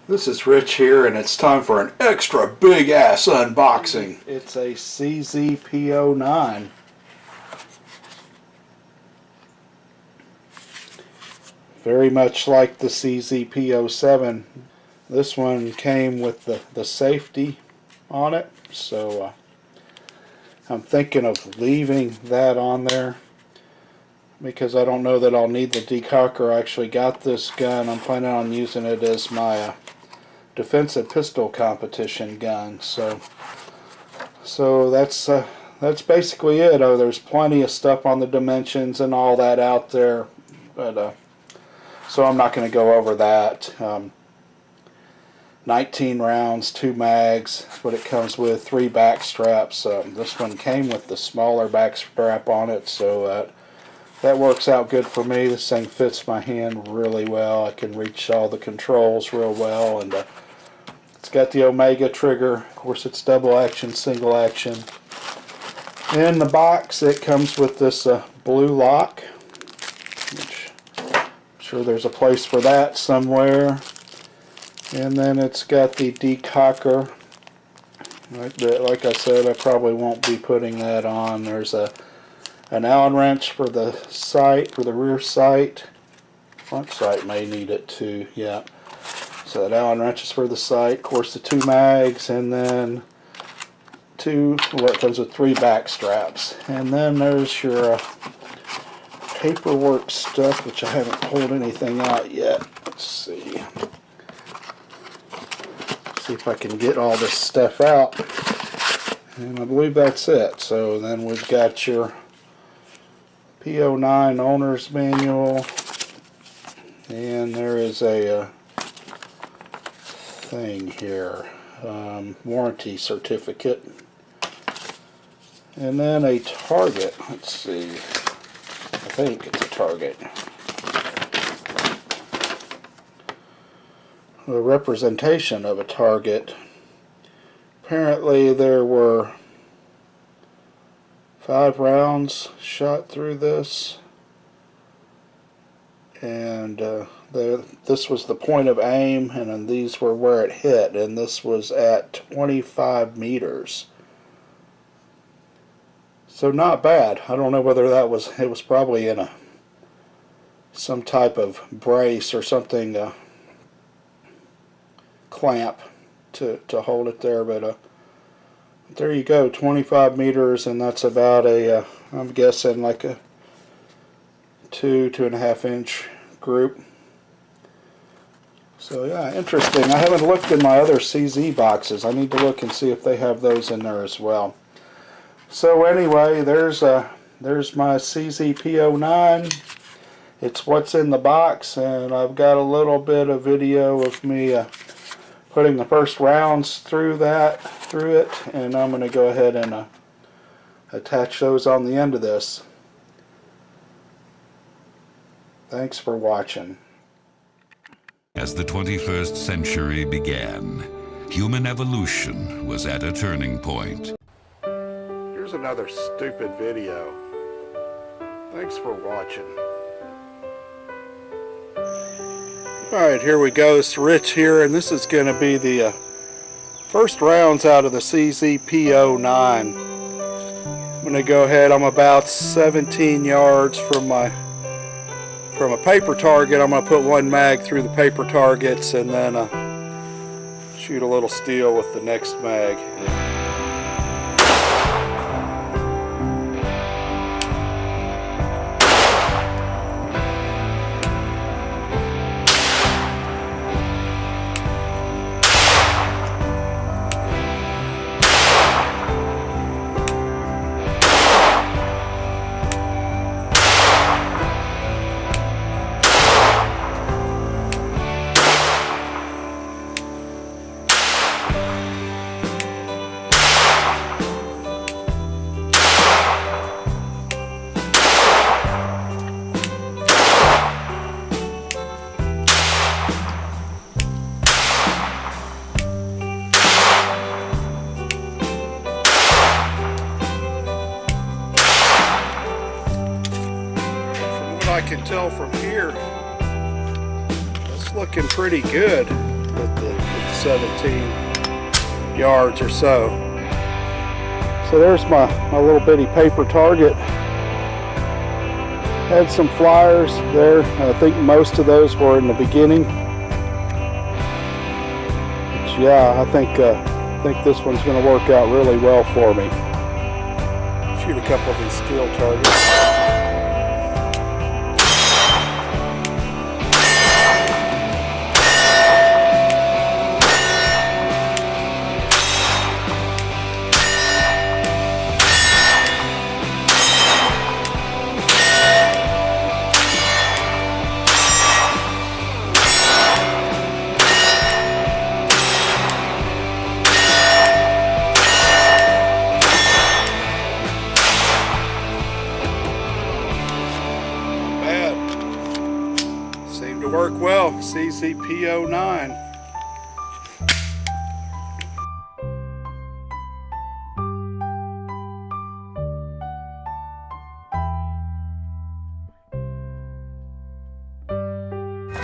This is Rich here, and it's time for an extra big ass unboxing. It's a CZ P-09. Very much like the CZ P-07. This one came with the safety on it, so I'm thinking of leaving that on there because I don't know that I'll need the decocker. I actually got this gun. I'm planning on using it as my defensive pistol competition gun. So that's basically it. Oh, there's plenty of stuff on the dimensions and all that out there, but so I'm not going to go over that. 19 rounds, 2 mags, that's what it comes with, 3 back straps. This one came with the smaller back strap on it, so that works out good for me. This thing fits my hand really well. I can reach all the controls real well, and it's got the Omega trigger. Of course, it's double action, single action. In the box, it comes with this blue lock, which I'm sure there's a place for that somewhere. And then it's got the decocker. Like I said, I probably won't be putting that on. There's an Allen wrench for the sight, for the rear sight. Front sight may need it too, yeah. So that Allen wrench is for the sight. Of course, the 2 mags, and then it comes with 3 back straps. And then there's your paperwork stuff, which I haven't pulled anything out yet. Let's see. See if I can get all this stuff out. And I believe that's it. So then we've got your P-09 owner's manual, and there is a thing here, warranty certificate, and then a target. Let's see, I think it's a target. A representation of a target. Apparently there were 5 rounds shot through this, and this was the point of aim, and then these were where it hit, and this was at 25 meters. So not bad. I don't know whether it was probably in some type of brace or something, clamp to hold it there, but there you go, 25 meters, and that's about I'm guessing like a 2.5 inch group. So yeah, interesting. I haven't looked in my other CZ boxes. I need to look and see if they have those in there as well. So anyway, there's my CZ P-09. It's what's in the box, and I've got a little bit of video of me putting the first rounds through it, and I'm going to go ahead and attach those on the end of this. Thanks for watching. As the 21st century began, human evolution was at a turning point. Here's another stupid video. Thanks for watching. Alright, here we go. It's Rich here, and this is going to be the first rounds out of the CZ P-09. I'm going to go ahead. I'm about 17 yards from a paper target. I'm going to put 1 mag through the paper targets, and then shoot a little steel with the next mag. I can tell from here, it's looking pretty good, but the 17 yards or so. So there's my little bitty paper target. Had some flyers there. I think most of those were in the beginning. But yeah, I think this one's going to work out really well for me. Shoot a couple of these steel targets. Seemed to work well. CZ P-09.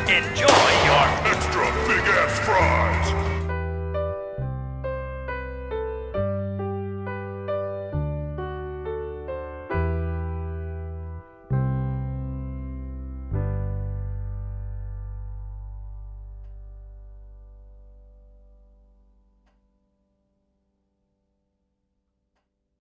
Enjoy your extra big ass fries.